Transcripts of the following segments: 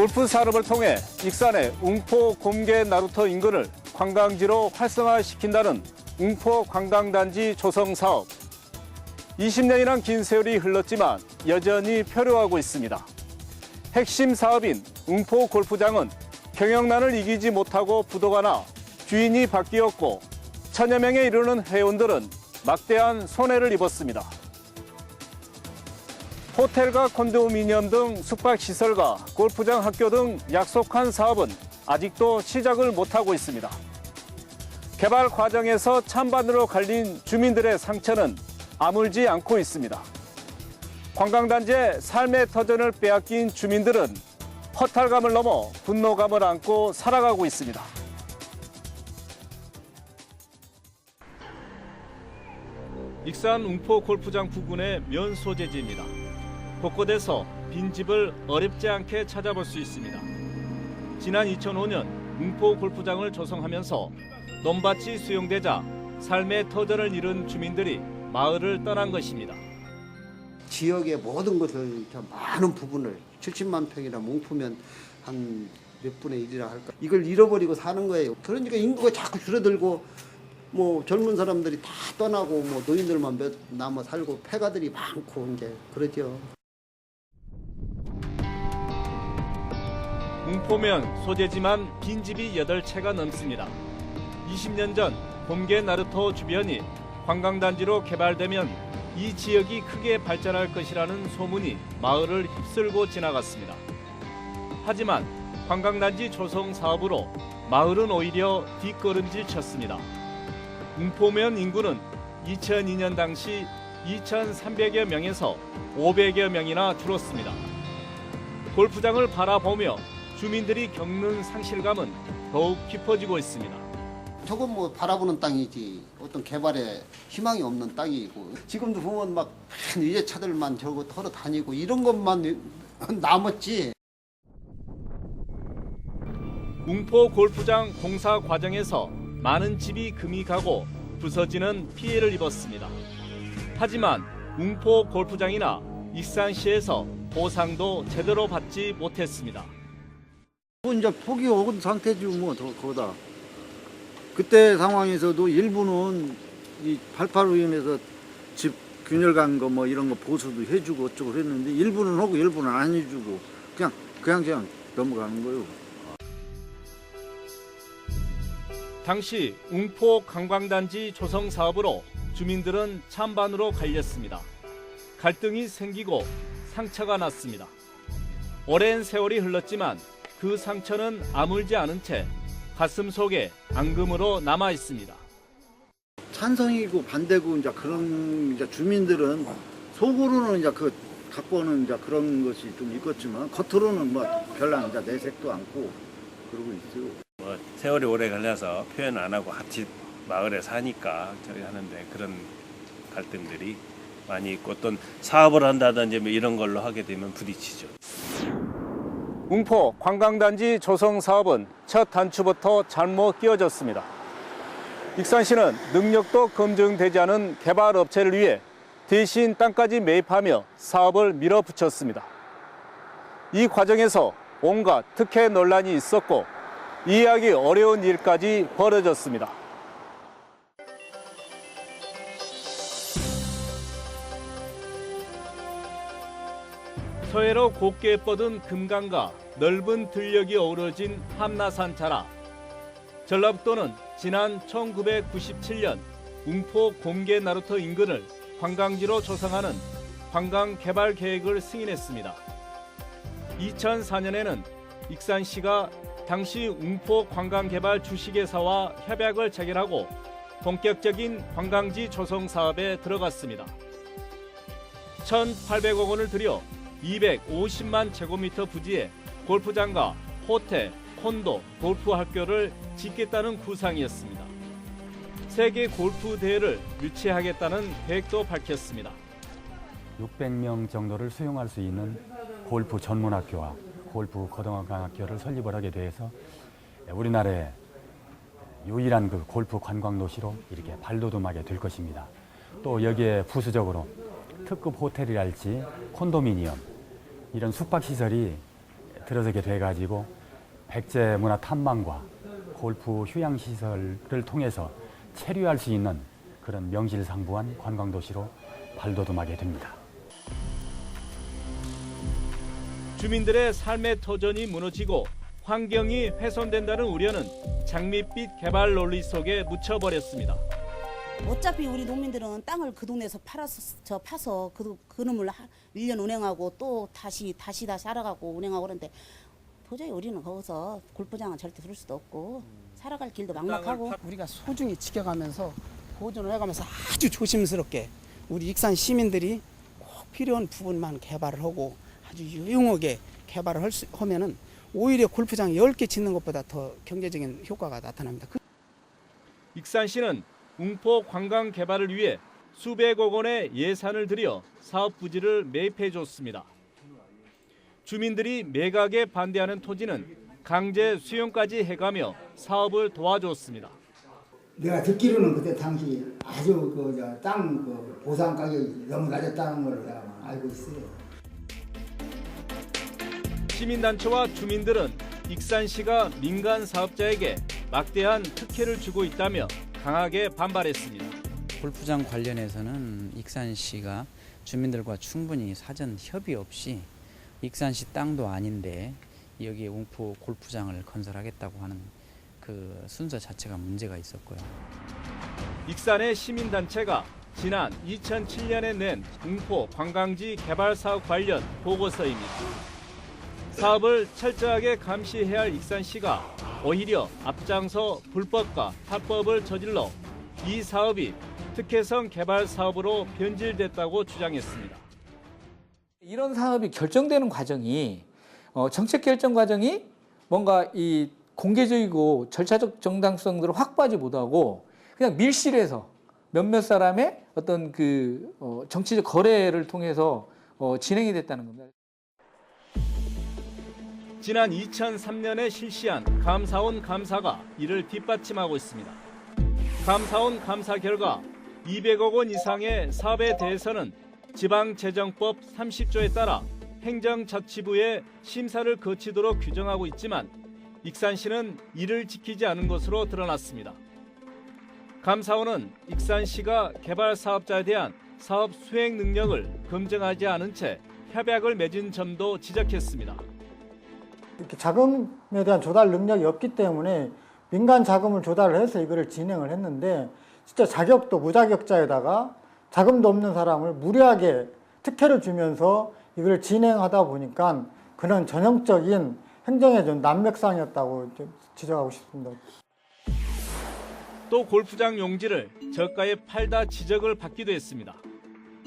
골프 산업을 통해 익산의 웅포 곰개 나루터 인근을 관광지로 활성화시킨다는 웅포 관광단지 조성 사업. 20년이란 긴 세월이 흘렀지만 여전히 표류하고 있습니다. 핵심 사업인 웅포 골프장은 경영난을 이기지 못하고 부도가 나 주인이 바뀌었고 천여 명에 이르는 회원들은 막대한 손해를 입었습니다. 호텔과 콘도미니엄 등 숙박시설과 골프장, 학교 등 약속한 사업은 아직도 시작을 못하고 있습니다. 개발 과정에서 찬반으로 갈린 주민들의 상처는 아물지 않고 있습니다. 관광단지의 삶의 터전을 빼앗긴 주민들은 허탈감을 넘어 분노감을 안고 살아가고 있습니다. 익산 웅포 골프장 부근의 면 소재지입니다. 곳곳에서 빈집을 어렵지 않게 찾아볼 수 있습니다. 지난 2005년 웅포 골프장을 조성하면서 논밭이 수용되자 삶의 터전을 잃은 주민들이 마을을 떠난 것입니다. 지역의 모든 것을 많은 부분을 70만 평이나 뭉프면 한 몇 분의 1이라 할까. 이걸 잃어버리고 사는 거예요. 그러니까 인구가 자꾸 줄어들고 뭐 젊은 사람들이 다 떠나고 뭐 노인들만 몇 남아 살고 폐가들이 많고 이제 그러죠. 웅포면 소재지만 빈집이 8채가 넘습니다. 20년 전 곰개 나루터 주변이 관광단지로 개발되면 이 지역이 크게 발전할 것이라는 소문이 마을을 휩쓸고 지나갔습니다. 하지만 관광단지 조성 사업으로 마을은 오히려 뒷걸음질 쳤습니다. 웅포면 인구는 2002년 당시 2,300여 명에서 500여 명이나 줄었습니다. 골프장을 바라보며 주민들이 겪는 상실감은 더욱 깊어지고 있습니다. 저건 뭐 바라보는 땅이지 어떤 개발에 희망이 없는 땅이고 지금도 보면 막 유재차들만 저거 털어 다니고 이런 것만 남았지. 웅포 골프장 공사 과정에서 많은 집이 금이 가고 부서지는 피해를 입었습니다. 하지만 웅포 골프장이나 익산시에서 보상도 제대로 받지 못했습니다. 이제 폭이 온 상태지 뭐 거다. 그때 상황에서도 일부는 이 88로 인해서 집 균열 간 거 뭐 이런 거 보수도 해주고 어쩌고 그랬는데 일부는 하고 일부는 안 해주고 그냥 넘어가는 거예요. 당시 웅포 관광단지 조성 사업으로 주민들은 찬반으로 갈렸습니다. 갈등이 생기고 상처가 났습니다. 오랜 세월이 흘렀지만 그 상처는 아물지 않은 채 가슴 속에 앙금으로 남아 있습니다. 찬성이고 반대고 이제 그런 이제 주민들은 속으로는 이제 그 갖고 오는 이제 그런 것이 좀 있겠지만 겉으로는 뭐 별로 이제 내색도 않고 그러고 있어요. 뭐 세월이 오래 걸려서 표현 안 하고 같이 마을에 사니까 저기 하는데 그런 갈등들이 많이 있고 어떤 사업을 한다든지 뭐 이런 걸로 하게 되면 부딪히죠. 웅포 관광단지 조성 사업은 첫 단추부터 잘못 끼워졌습니다. 익산시는 능력도 검증되지 않은 개발 업체를 위해 대신 땅까지 매입하며 사업을 밀어붙였습니다. 이 과정에서 온갖 특혜 논란이 있었고 이해하기 어려운 일까지 벌어졌습니다. 서해로 곱게 뻗은 금강과 넓은 들녘이 어우러진 함나산 자락. 전라북도는 지난 1997년 웅포 곰개 나루터 인근을 관광지로 조성하는 관광 개발 계획을 승인했습니다. 2004년에는 익산시가 당시 웅포 관광개발 주식회사와 협약을 체결하고 본격적인 관광지 조성 사업에 들어갔습니다. 1,800억 원을 들여 250만 제곱미터 부지에 골프장과 호텔, 콘도, 골프 학교를 짓겠다는 구상이었습니다. 세계 골프 대회를 유치하겠다는 계획도 밝혔습니다. 600명 정도를 수용할 수 있는 골프 전문학교와 골프 고등학교를 설립을 하게 돼서 우리나라의 유일한 그 골프 관광 도시로 이렇게 발돋움하게 될 것입니다. 또 여기에 부수적으로 특급 호텔이랄지 콘도미니엄 이런 숙박시설이 들어서게 돼가지고 백제 문화 탐방과 골프 휴양 시설을 통해서 체류할 수 있는 그런 명실상부한 관광도시로 발돋움하게 됩니다. 주민들의 삶의 터전이 무너지고 환경이 훼손된다는 우려는 장밋빛 개발 논리 속에 묻혀버렸습니다. 어차피 우리 농민들은 땅을 그 동네에서 파서 그놈을 1년 운행하고 또 다시 알아가고 운행하고 그러는데 도저히 우리는 거기서 골프장은 절대 둘 수도 없고 살아갈 길도 막막하고 우리가 소중히 지켜가면서 보존을 해가면서 아주 조심스럽게 우리 익산 시민들이 꼭 필요한 부분만 개발을 하고 아주 유용하게 개발을 하면은 오히려 골프장 10개 짓는 것보다 더 경제적인 효과가 나타납니다. 익산시는 웅포 관광 개발을 위해 수백억 원의 예산을 들여 사업 부지를 매입해 줬습니다. 주민들이 매각에 반대하는 토지는 강제 수용까지 해가며 사업을 도와줬습니다. 내가 듣기로는 그때 당시 아주 땅 보상 가격이 너무 낮았다는 걸 내가 알고 있어요. 시민단체와 주민들은 익산시가 민간 사업자에게 막대한 특혜를 주고 있다며 강하게 반발했습니다. 골프장 관련해서는 익산시가 주민들과 충분히 사전 협의 없이 익산시 땅도 아닌데 여기에 웅포 골프장을 건설하겠다고 하는 그 순서 자체가 문제가 있었고요. 익산의 시민단체가 지난 2007년에 낸 웅포 관광지 개발 사업 관련 보고서입니다. 사업을 철저하게 감시해야 할 익산시가 오히려 앞장서 불법과 합법을 저질러 이 사업이 특혜성 개발 사업으로 변질됐다고 주장했습니다. 이런 사업이 결정되는 과정이 정책 결정 과정이 뭔가 이 공개적이고 절차적 정당성들을 확보하지 못하고 그냥 밀실에서 몇몇 사람의 어떤 그 정치적 거래를 통해서 진행이 됐다는 겁니다. 지난 2003년에 실시한 감사원 감사가 이를 뒷받침하고 있습니다. 감사원 감사 결과 200억 원 이상의 사업에 대해서는 지방재정법 30조에 따라 행정자치부의 심사를 거치도록 규정하고 있지만 익산시는 이를 지키지 않은 것으로 드러났습니다. 감사원은 익산시가 개발 사업자에 대한 사업 수행 능력을 검증하지 않은 채 협약을 맺은 점도 지적했습니다. 이렇게 자금에 대한 조달 능력이 없기 때문에 민간 자금을 조달을 해서 이거를 진행을 했는데 진짜 자격도 무자격자에다가 자금도 없는 사람을 무리하게 특혜를 주면서 이걸 진행하다 보니까 그런 전형적인 행정의 좀 난맥상이었다고 지적하고 싶습니다. 또 골프장 용지를 저가에 팔다 지적을 받기도 했습니다.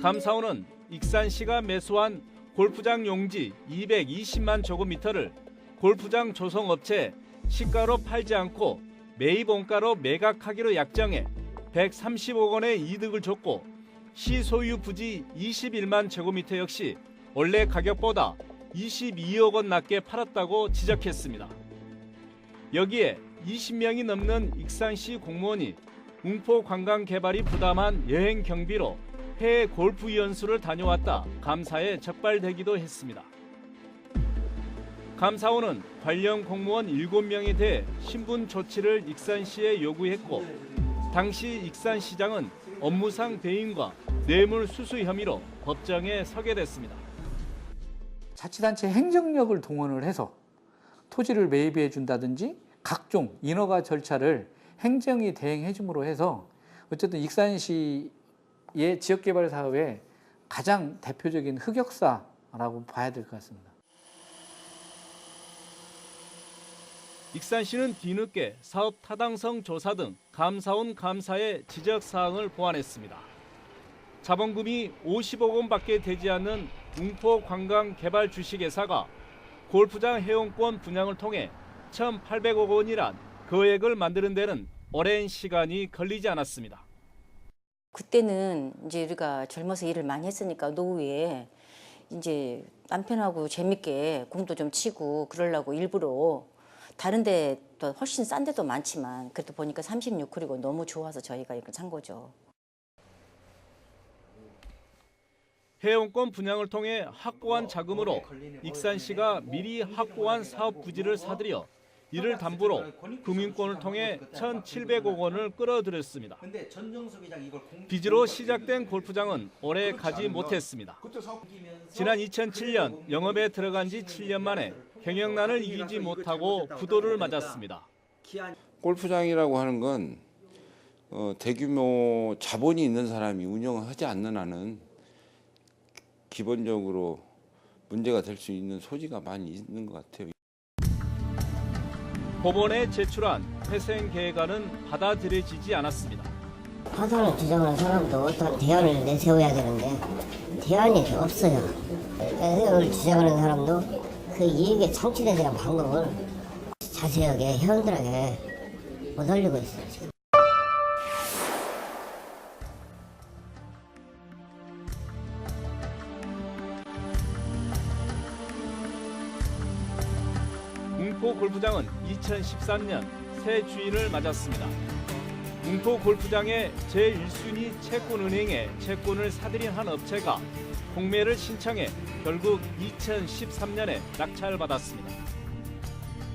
감사원은 익산시가 매수한 골프장 용지 220만 제곱미터를 골프장 조성업체에 시가로 팔지 않고 매입 원가로 매각하기로 약정해 130억 원의 이득을 줬고 시 소유 부지 21만 제곱미터 역시 원래 가격보다 22억 원 낮게 팔았다고 지적했습니다. 여기에 20명이 넘는 익산시 공무원이 웅포 관광 개발이 부담한 여행 경비로 해외 골프 연수를 다녀왔다 감사에 적발되기도 했습니다. 감사원은 관련 공무원 7명에 대해 신분 조치를 익산시에 요구했고 당시 익산시장은 업무상 배임과 뇌물 수수 혐의로 법정에 서게 됐습니다. 자치단체 행정력을 동원을 해서 토지를 매입해 준다든지 각종 인허가 절차를 행정이 대행해 줌으로 해서 어쨌든 익산시의 지역개발 사업의 가장 대표적인 흑역사라고 봐야 될 것 같습니다. 익산시는 뒤늦게 사업 타당성 조사 등 감사원 감사에 지적사항을 보완했습니다. 자본금이 50억 원밖에 되지 않는 웅포 관광 개발 주식회사가 골프장 회원권 분양을 통해 1,800억 원이란 거액을 만드는 데는 오랜 시간이 걸리지 않았습니다. 그때는 이제 우리가 젊어서 일을 많이 했으니까 노후에 이제 남편하고 재밌게 공도 좀 치고 그러려고 일부러 다른 데 또 훨씬 싼 데도 많지만 그래도 보니까 36홀이고 너무 좋아서 저희가 이걸 산 거죠. 회원권 분양을 통해 확보한 자금으로 익산시가 미리 확보한 사업 부지를 사들여 이를 담보로 금융권을 통해 1,700억 원을 끌어들였습니다. 빚으로 시작된 골프장은 오래 가지 못했습니다. 지난 2007년 영업에 들어간 지 7년 만에 경영난을 이기지 못하고 부도를 맞았습니다. 골프장이라고 하는 건 대규모 자본이 있는 사람이 운영하지 않는 한은 기본적으로 문제가 될 수 있는 소지가 많이 있는 것 같아요. 법원에 제출한 회생 계획안은 받아들여지지 않았습니다. 파산을 주장하는 사람도 어떤 대안을 내세워야 되는데 대안이 없어요. 회생을 주장하는 사람도 그 이익의 창출에 대한 방법을 자세하게 회원들에게 못 알리고 있어요. 지금. 웅포 골프장은 2013년 새 주인을 맞았습니다. 웅포 골프장의 제1순위 채권은행에 채권을 사들인 한 업체가 공매를 신청해 결국 2013년에 낙찰받았습니다.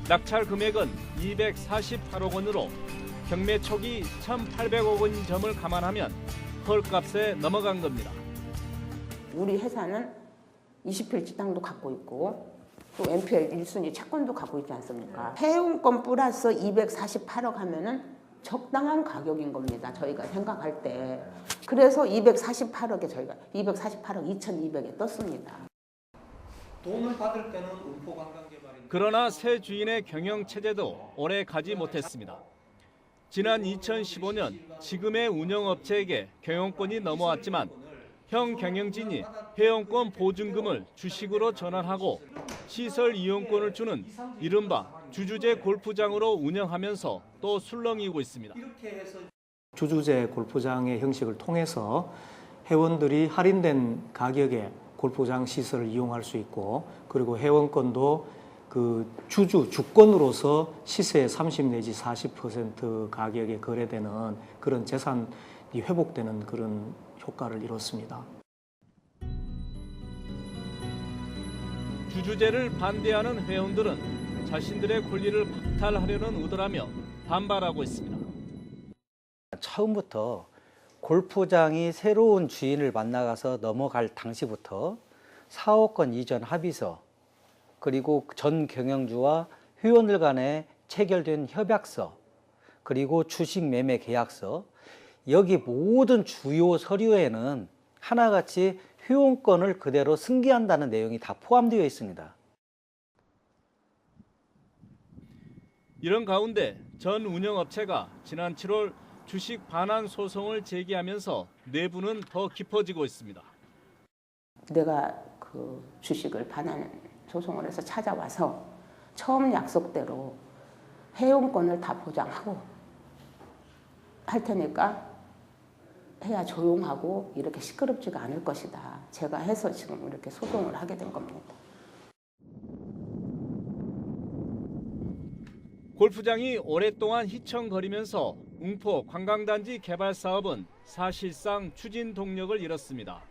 낙찰 금액은 248억 원으로 경매 초기 1,800억 원인 점을 감안하면 헐값에 넘어간 겁니다. 우리 회사는 20필지 땅도 갖고 있고 또 MPL 1순위 채권도 갖고 있지 않습니까? 회원권 플러스 248억 하면은 적당한 가격인 겁니다. 저희가 생각할 때. 그래서 248억에 저희가 248억 2,200에 떴습니다. 돈을 받을 때는 웅포관광개발인. 그러나 새 주인의 경영 체제도 오래 가지 못했습니다. 지난 2015년 지금의 운영업체에게 경영권이 넘어왔지만 형 경영진이 회원권 보증금을 주식으로 전환하고 시설 이용권을 주는 이른바 주주제 골프장으로 운영하면서 또 술렁이고 있습니다. 주주제 골프장의 형식을 통해서 회원들이 할인된 가격에 골프장 시설을 이용할 수 있고 그리고 회원권도 그 주권으로서 시세의 30 내지 40% 가격에 거래되는 그런 재산이 회복되는 그런 효과를 이뤘습니다. 주주제를 반대하는 회원들은 자신들의 권리를 박탈하려는 의도라며 반발하고 있습니다. 처음부터 골프장이 새로운 주인을 만나가서 넘어갈 당시부터 사업권 이전 합의서 그리고 전 경영주와 회원들 간에 체결된 협약서 그리고 주식 매매 계약서 여기 모든 주요 서류에는 하나같이 회원권을 그대로 승계한다는 내용이 다 포함되어 있습니다. 이런 가운데 전 운영업체가 지난 7월 주식 반환 소송을 제기하면서 내부는 더 깊어지고 있습니다. 내가 그 주식을 반환 소송을 해서 찾아와서 처음 약속대로 회원권을 다 보장하고 할 테니까 해야 조용하고 이렇게 시끄럽지가 않을 것이다. 제가 해서 지금 이렇게 소송을 하게 된 겁니다. 골프장이 오랫동안 휘청거리면서 웅포 관광단지 개발 사업은 사실상 추진 동력을 잃었습니다.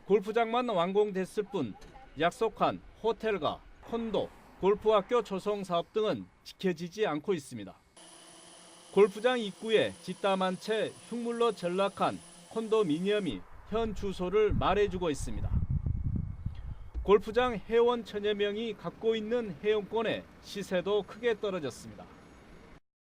골프장만 완공됐을 뿐 약속한 호텔과 콘도, 골프학교 조성 사업 등은 지켜지지 않고 있습니다. 골프장 입구에 뒷담한 채 흉물로 전락한 콘도미니엄이 현 주소를 말해주고 있습니다. 골프장 회원 천여 명이 갖고 있는 회원권의 시세도 크게 떨어졌습니다.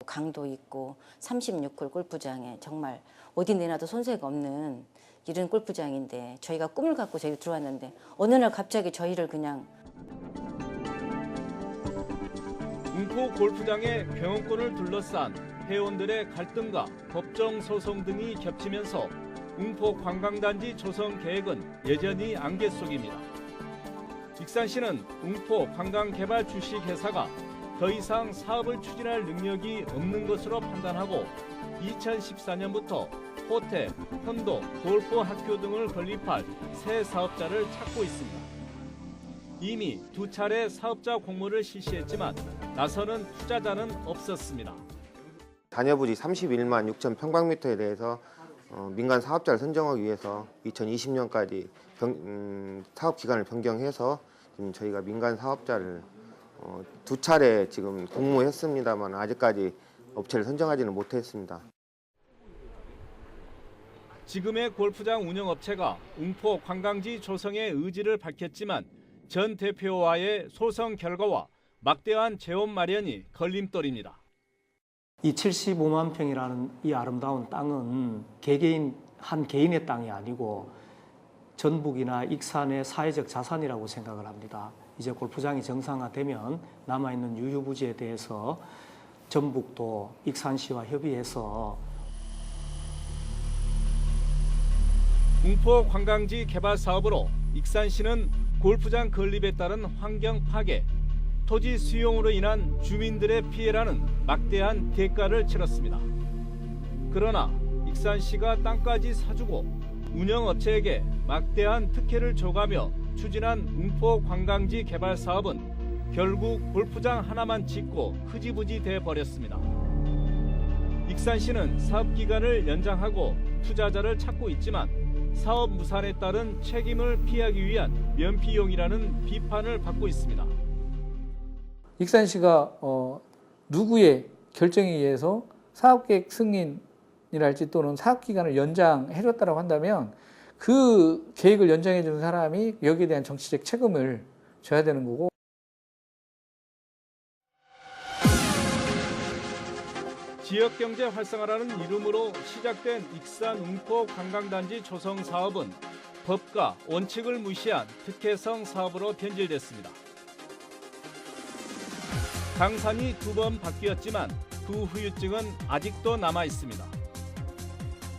강도 있고 36홀 골프장에 정말 어디 내놔도 손색 없는 이런 골프장인데 저희가 꿈을 갖고 저희 들어왔는데 어느 날 갑자기 저희를 그냥 웅포 골프장의 경영권을 둘러싼 회원들의 갈등과 법정 소송 등이 겹치면서 웅포 관광단지 조성 계획은 여전히 안개 속입니다. 익산시는 웅포 관광개발 주식회사가 더 이상 사업을 추진할 능력이 없는 것으로 판단하고 2014년부터 호텔, 콘도, 골프 학교 등을 건립할 새 사업자를 찾고 있습니다. 이미 2차례 사업자 공모를 실시했지만 나서는 투자자는 없었습니다. 잔여부지 31만 6천 평방미터에 대해서 민간 사업자를 선정하기 위해서 2020년까지 사업 기간을 변경해서 지금 저희가 민간 사업자를 2차례 지금 공모했습니다만 아직까지 업체를 선정하지는 못했습니다. 지금의 골프장 운영업체가 웅포 관광지 조성의 의지를 밝혔지만 전 대표와의 소송 결과와 막대한 재원 마련이 걸림돌입니다. 이 75만 평이라는 이 아름다운 땅은 한 개인의 땅이 아니고 전북이나 익산의 사회적 자산이라고 생각을 합니다. 이제 골프장이 정상화되면 남아있는 유유부지에 대해서 전북도 익산시와 협의해서 웅포 관광지 개발 사업으로 익산시는 골프장 건립에 따른 환경 파괴, 토지 수용으로 인한 주민들의 피해라는 막대한 대가를 치렀습니다. 그러나 익산시가 땅까지 사주고 운영업체에게 막대한 특혜를 줘가며 추진한 웅포 관광지 개발 사업은 결국 골프장 하나만 짓고 흐지부지 돼 버렸습니다. 익산시는 사업 기간을 연장하고 투자자를 찾고 있지만 사업 무산에 따른 책임을 피하기 위한 면피용이라는 비판을 받고 있습니다. 익산시가 누구의 결정에 의해서 사업계획 승인이랄지 또는 사업기간을 연장해줬다고 한다면 그 계획을 연장해준 사람이 여기에 대한 정치적 책임을 져야 되는 거고, 지역경제 활성화라는 이름으로 시작된 익산 웅포 관광단지 조성 사업은 법과 원칙을 무시한 특혜성 사업으로 변질됐습니다. 당산이 2번 바뀌었지만 그 후유증은 아직도 남아 있습니다.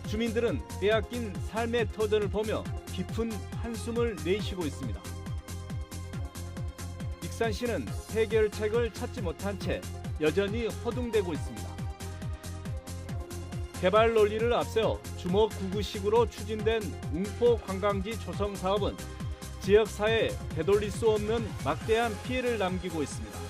주민들은 빼앗긴 삶의 터전을 보며 깊은 한숨을 내쉬고 있습니다. 익산시는 해결책을 찾지 못한 채 여전히 허둥대고 있습니다. 개발 논리를 앞세워 주먹구구식으로 추진된 웅포 관광지 조성 사업은 지역사회에 되돌릴 수 없는 막대한 피해를 남기고 있습니다.